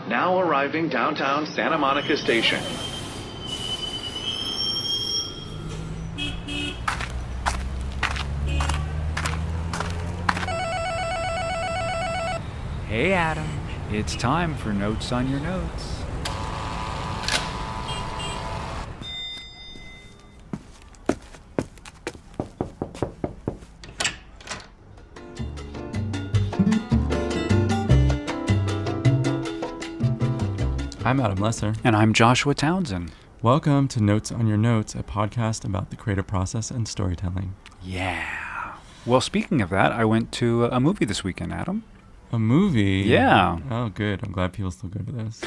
Now arriving downtown Santa Monica Station. Hey Adam, it's time for Notes on Your Notes. I'm Adam Lesser. And I'm Joshua Townsend. Welcome to Notes on Your Notes, a podcast about the creative process and storytelling. Yeah. Well, speaking of that, I went to a movie this weekend, Adam. A movie? Yeah. Oh, good. I'm glad people still go to this.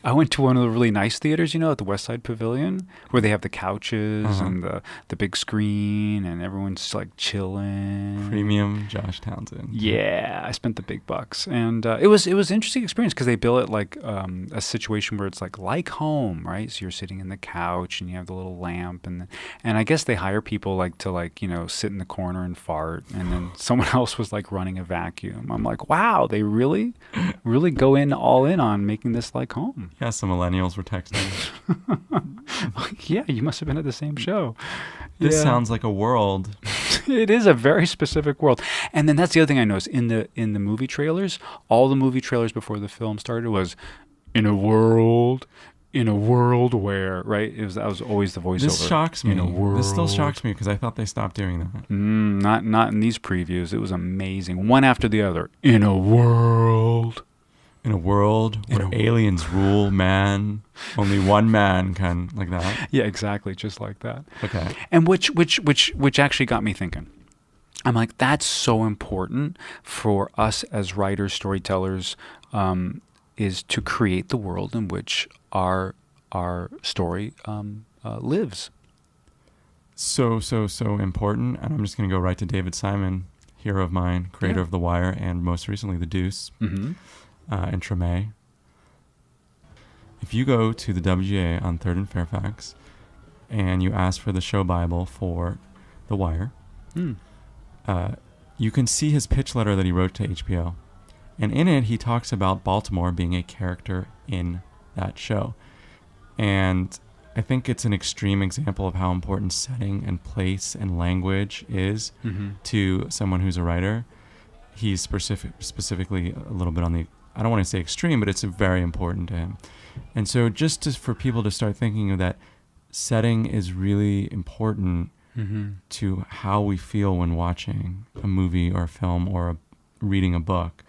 I went to one of the really nice theaters, you know, at the West Side Pavilion, where they have the couches and the big screen and everyone's like chilling. Premium Josh Townsend. Yeah, I spent the big bucks, and it was an interesting experience because they bill it like a situation where it's like home, right? So you're sitting in the couch and you have the little lamp, and I guess they hire people to sit in the corner and fart, and then someone else was like running a vacuum. I'm like, wow, they really go all in on making this like home. Yeah, some millennials were texting. Yeah, you must have been at the same show. This sounds like a world. It is a very specific world. And then that's the other thing I noticed in the movie trailers. All the movie trailers before the film started was in a world where, right? That was always the voiceover. This shocks me. In a world. This still shocks me because I thought they stopped doing that. Not in these previews. It was amazing. One after the other. In a world. In a world where aliens rule man, only one man can, like that. Yeah, exactly, just like that. Okay. And which actually got me thinking. I'm like, that's so important for us as writers, storytellers, is to create the world in which our story lives. So important. And I'm just going to go right to David Simon, hero of mine, creator of The Wire, and most recently The Deuce. Mm-hmm. And Treme. If you go to the WGA on 3rd and Fairfax and you ask for the show Bible for The Wire, you can see his pitch letter that he wrote to HBO. And in it, he talks about Baltimore being a character in that show. And I think it's an extreme example of how important setting and place and language is to someone who's a writer. He's specifically a little bit on the, I don't want to say extreme, but it's very important to him. And so for people to start thinking of that, setting is really important to how we feel when watching a movie or a film or reading a book.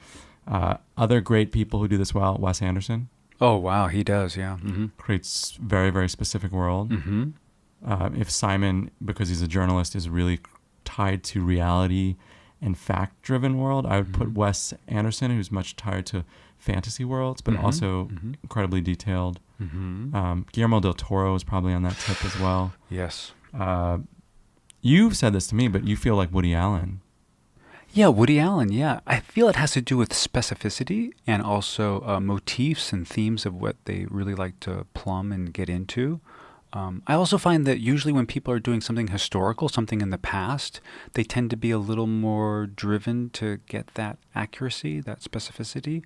Other great people who do this well, Wes Anderson. Oh, wow, he does, yeah. Mm-hmm. Creates very, very specific world. Mm-hmm. If Simon, because he's a journalist, is really tied to reality and fact-driven world, I would put Wes Anderson, who's much tied to fantasy worlds, but also incredibly detailed. Guillermo del Toro is probably on that tip as well. Yes. You've said this to me, but you feel like Woody Allen. Yeah, Woody Allen, yeah. I feel it has to do with specificity and also motifs and themes of what they really like to plumb and get into. I also find that usually when people are doing something historical, something in the past, they tend to be a little more driven to get that accuracy, that specificity.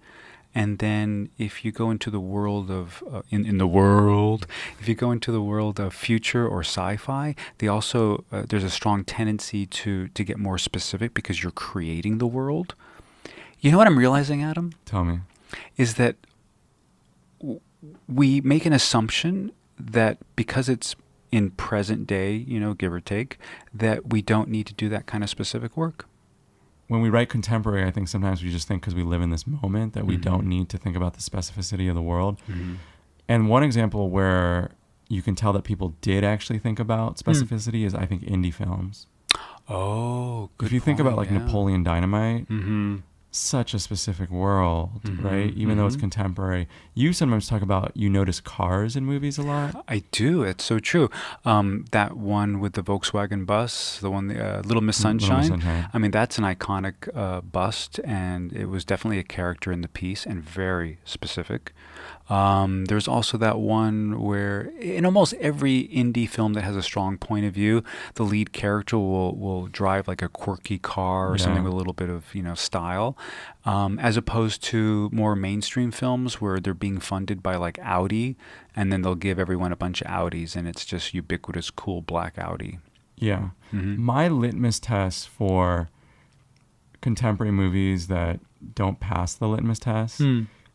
And then if you go into the world of, if you go into the world of future or sci-fi, they also, there's a strong tendency to get more specific because you're creating the world. You know what I'm realizing, Adam? Tell me. Is that we make an assumption that because it's in present day, give or take, that we don't need to do that kind of specific work. When we write contemporary, I think sometimes we just think because we live in this moment that we don't need to think about the specificity of the world. And one example where you can tell that people did actually think about specificity is, I think, indie films. Oh, good. If you think about yeah. Napoleon Dynamite, such a specific world, right? Even though it's contemporary. You sometimes talk about, you notice cars in movies a lot. I do. It's so true. That one with the Volkswagen bus, the one, Little Miss Sunshine. Little Miss Sunshine. I mean, that's an iconic bust, and it was definitely a character in the piece and very specific. There's also that one where in almost every indie film that has a strong point of view, the lead character will drive like a quirky car or something with a little bit of, style. as opposed to more mainstream films where they're being funded by like Audi, and then they'll give everyone a bunch of Audis, and it's just ubiquitous, cool black Audi. Yeah. Mhm. My litmus test for contemporary movies that don't pass the litmus test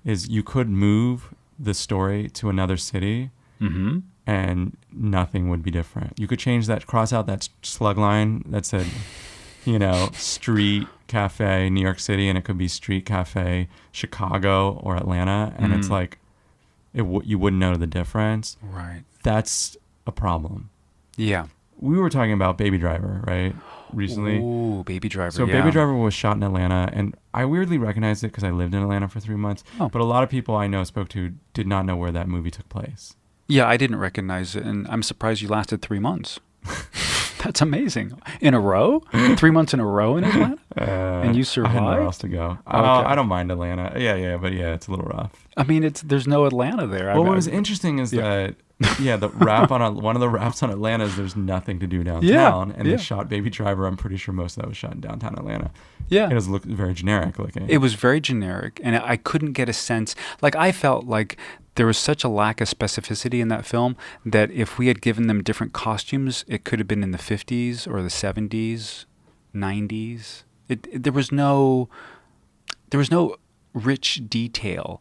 is you could move the story to another city Mm-hmm. and nothing would be different. You could change that, cross out that slug line that said, street cafe, New York City, and it could be street cafe, Chicago or Atlanta. And it's like, you wouldn't know the difference. Right. That's a problem. Yeah. We were talking about Baby Driver, right? Recently. Ooh, Baby Driver. So yeah. Baby Driver was shot in Atlanta, and I weirdly recognized it because I lived in Atlanta for 3 months. Oh. But a lot of people I spoke to did not know where that movie took place. Yeah, I didn't recognize it, and I'm surprised you lasted 3 months. That's amazing. In a row? 3 months in a row in Atlanta? And you survived? I had nowhere else to go. Okay. I don't mind Atlanta. Yeah, but it's a little rough. I mean, there's no Atlanta there. Well, what was interesting is that the rap one of the raps on Atlanta is there's nothing to do downtown, and they shot Baby Driver. I'm pretty sure most of that was shot in downtown Atlanta. Yeah, it does look very generic looking. It was very generic, and I couldn't get a sense. Like I felt like there was such a lack of specificity in that film that if we had given them different costumes, it could have been in the 50s or the 70s, 90s. There was no rich detail.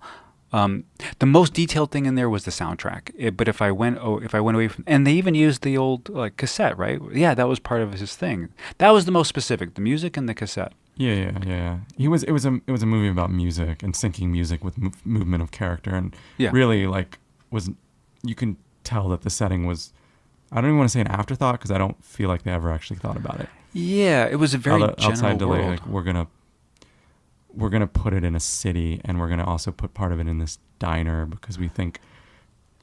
The most detailed thing in there was the soundtrack. But if I went away from, and they even used the old like cassette, right? Yeah, that was part of his thing. That was the most specific, the music and the cassette. Yeah. It was a movie about music and syncing music with movement of character, and really you can tell that the setting was. I don't even want to say an afterthought because I don't feel like they ever actually thought about it. Yeah, it was a very general outside delay. world. Like we're gonna put it in a city, and we're gonna also put part of it in this diner because we think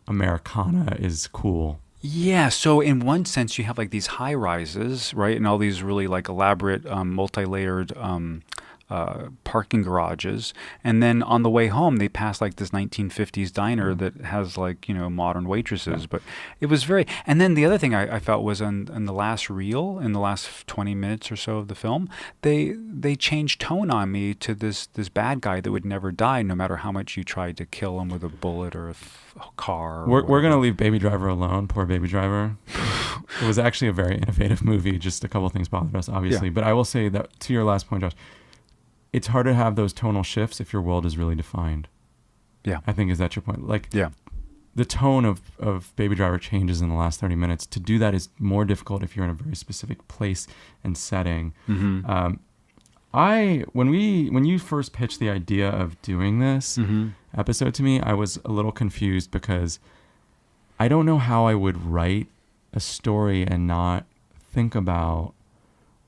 Americana is cool. Yeah, so in one sense, you have like these high rises, right, and all these really like elaborate, multi-layered parking garages, and then on the way home, they pass like this 1950s diner that has like modern waitresses. But it was very. And then the other thing I felt was in the last reel, in the last 20 minutes or so of the film, they changed tone on me to this bad guy that would never die, no matter how much you tried to kill him with a bullet or a car. We're gonna leave Baby Driver alone. Poor Baby Driver. It was actually a very innovative movie. Just a couple of things bothered us, obviously. But I will say that to your last point, Josh, it's hard to have those tonal shifts if your world is really defined. Yeah, I think is that your point? Like, the tone of Baby Driver changes in the last 30 minutes. To do that is more difficult if you're in a very specific place and setting. Mm-hmm. When you first pitched the idea of doing this episode to me, I was a little confused because I don't know how I would write a story and not think about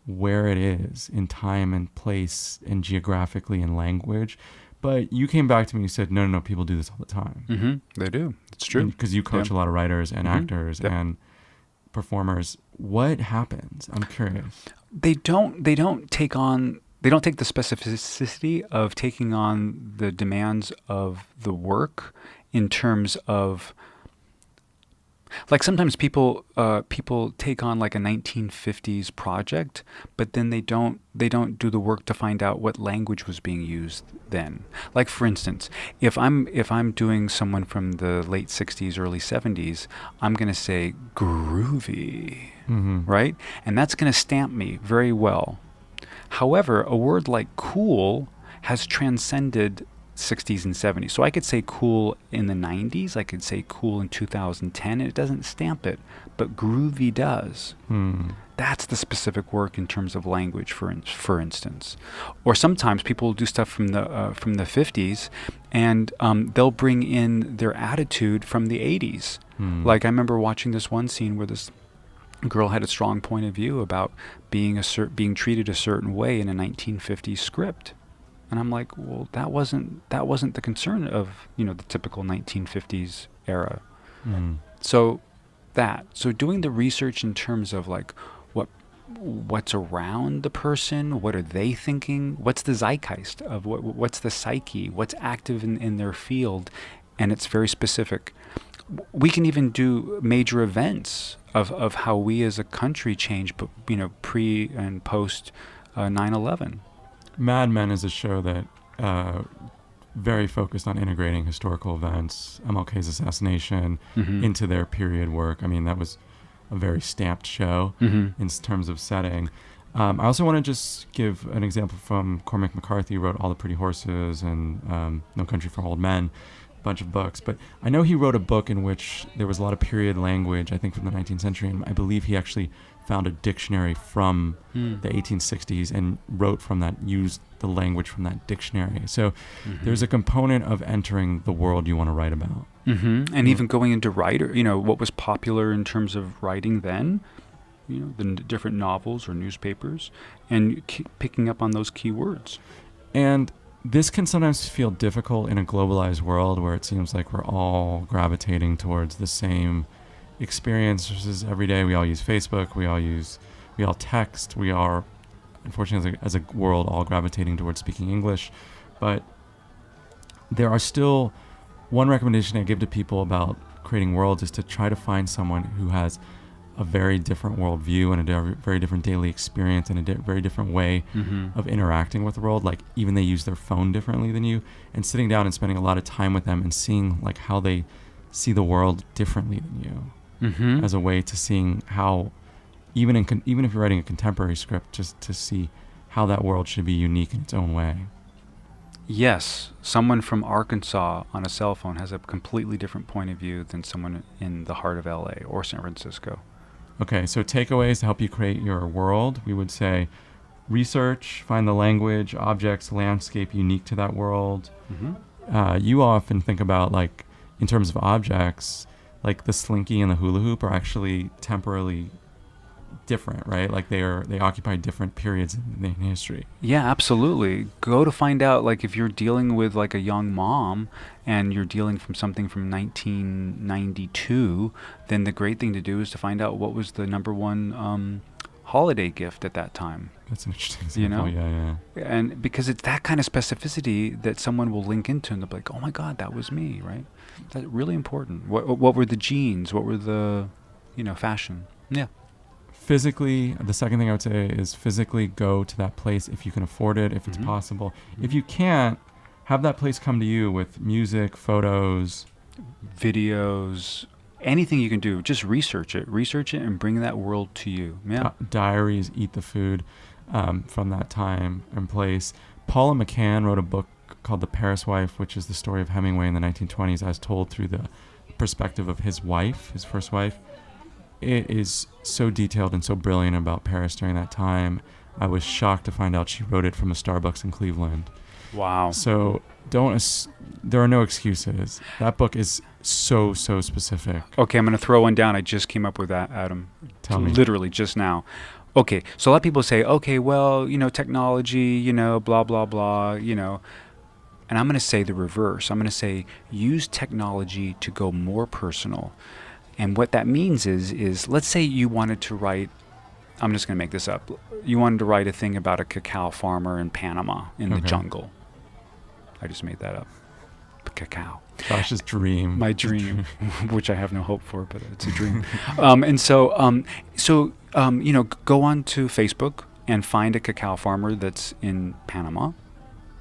where it is in time and place and geographically and language. But you came back to me and you said, no, people do this all the time. Mm-hmm. They do. It's true. Because you coach a lot of writers and actors and performers. What happens? I'm curious. They don't take the specificity of taking on the demands of the work in terms of, like sometimes people take on like a 1950s project, but then they don't do the work to find out what language was being used then. Like for instance, if I'm doing someone from the late 60s, early 70s, I'm going to say groovy, right? And that's going to stamp me very well. However, a word like cool has transcended 60s and 70s. So I could say cool in the 90s, I could say cool in 2010, and it doesn't stamp it, but groovy does. That's the specific work in terms of language, for instance. Or sometimes people will do stuff from the 50s, and they'll bring in their attitude from the 80s. Like I remember watching this one scene where this girl had a strong point of view about being treated a certain way in a 1950s script. And I'm like, well, that wasn't the concern of, the typical 1950s era. So doing the research in terms of like what's around the person, what are they thinking, what's the zeitgeist of what's the psyche, what's active in their field, and it's very specific. We can even do major events of how we as a country change, but pre and post 9/11. Mad Men is a show that very focused on integrating historical events, MLK's assassination, into their period work. I mean, that was a very stamped show in terms of setting. I also want to just give an example from Cormac McCarthy, who wrote All the Pretty Horses and No Country for Old Men, a bunch of books. But I know he wrote a book in which there was a lot of period language, I think from the 19th century, and I believe he actually found a dictionary from the 1860s and wrote from that, used the language from that dictionary. So there's a component of entering the world you want to write about. And even going into writer, what was popular in terms of writing then, the different novels or newspapers, and picking up on those key words. And this can sometimes feel difficult in a globalized world where it seems like we're all gravitating towards the same experiences every day. We all use Facebook, we all text, we are, unfortunately, as a world, all gravitating towards speaking English. But there are still, one recommendation I give to people about creating worlds is to try to find someone who has a very different worldview and a very different daily experience and a very different way of interacting with the world. Like, even they use their phone differently than you, and sitting down and spending a lot of time with them and seeing like how they see the world differently than you, as a way to seeing how, even if you're writing a contemporary script, just to see how that world should be unique in its own way. Yes, someone from Arkansas on a cell phone has a completely different point of view than someone in the heart of LA or San Francisco. Okay, so takeaways to help you create your world, we would say research, find the language, objects, landscape unique to that world. You often think about, like, in terms of objects, like the slinky and the hula hoop are actually temporally different, right? Like they occupy different periods in history. Yeah, absolutely. Go to find out, like, if you're dealing with like a young mom and you're dealing from something from 1992, then the great thing to do is to find out what was the number one holiday gift at that time. That's an interesting example. Yeah. And because it's that kind of specificity that someone will link into, and they'll be like, oh my God, that was me, right? That's really important. What were the jeans? What were the, fashion? Yeah. Physically, the second thing I would say is physically go to that place if you can afford it, if it's possible. If you can't, have that place come to you with music, photos, videos, anything you can do. Just research it and bring that world to you. Yeah. Diaries, eat the food from that time and place. Paula McCann wrote a book called The Paris Wife, which is the story of Hemingway in the 1920s as told through the perspective of his wife, his first wife. It is so detailed and so brilliant about Paris during that time. I was shocked to find out she wrote it from a Starbucks in Cleveland. Wow. So there are no excuses. That book is so specific. Okay, I'm going to throw one down. I just came up with that, Adam. Tell me. Literally just now. Okay, so a lot of people say, okay, well, technology, blah, blah, blah, And I'm going to say the reverse. I'm going to say use technology to go more personal. And what that means is let's say you wanted to write, I'm just going to make this up. You wanted to write a thing about a cacao farmer in Panama in the jungle. I just made that up. Cacao. Josh's dream. My dream, which I have no hope for, but it's a dream. And so, go on to Facebook and find a cacao farmer that's in Panama,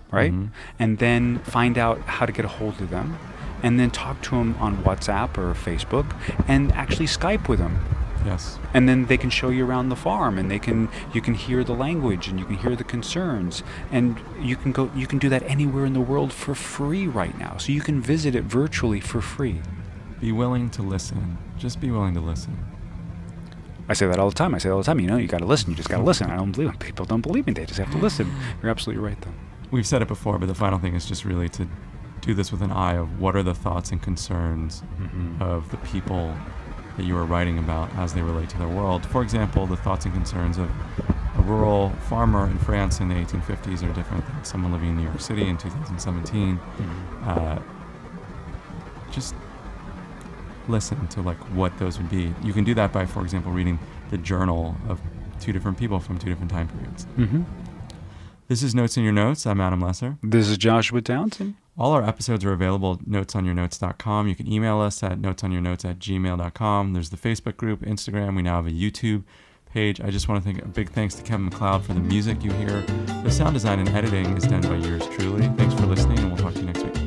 right? And then find out how to get a hold of them. And then talk to them on WhatsApp or Facebook and actually Skype with them. Yes. And then they can show you around the farm, and you can hear the language and you can hear the concerns, and you can do that anywhere in the world for free right now. So you can visit it virtually for free. Be willing to listen. Just be willing to listen. I say that all the time. You got to listen. You just got to listen. I don't believe it. People don't believe me. They just have to listen. You're absolutely right, though. We've said it before, but the final thing is just really to do this with an eye of what are the thoughts and concerns of the people that you are writing about as they relate to their world. For example, the thoughts and concerns of a rural farmer in France in the 1850s are different than someone living in New York City in 2017. Just listen to what those would be. You can do that by, for example, reading the journal of two different people from two different time periods. This is Notes in Your Notes. I'm Adam Lesser. This is Joshua Townsend. All our episodes are available at notesonyournotes.com. You can email us at notesonyournotes@gmail.com. There's the Facebook group, Instagram. We now have a YouTube page. I just want to thank a big thanks to Kevin MacLeod for the music you hear The sound design and editing is done by yours truly. Thanks for listening, and we'll talk to you next week.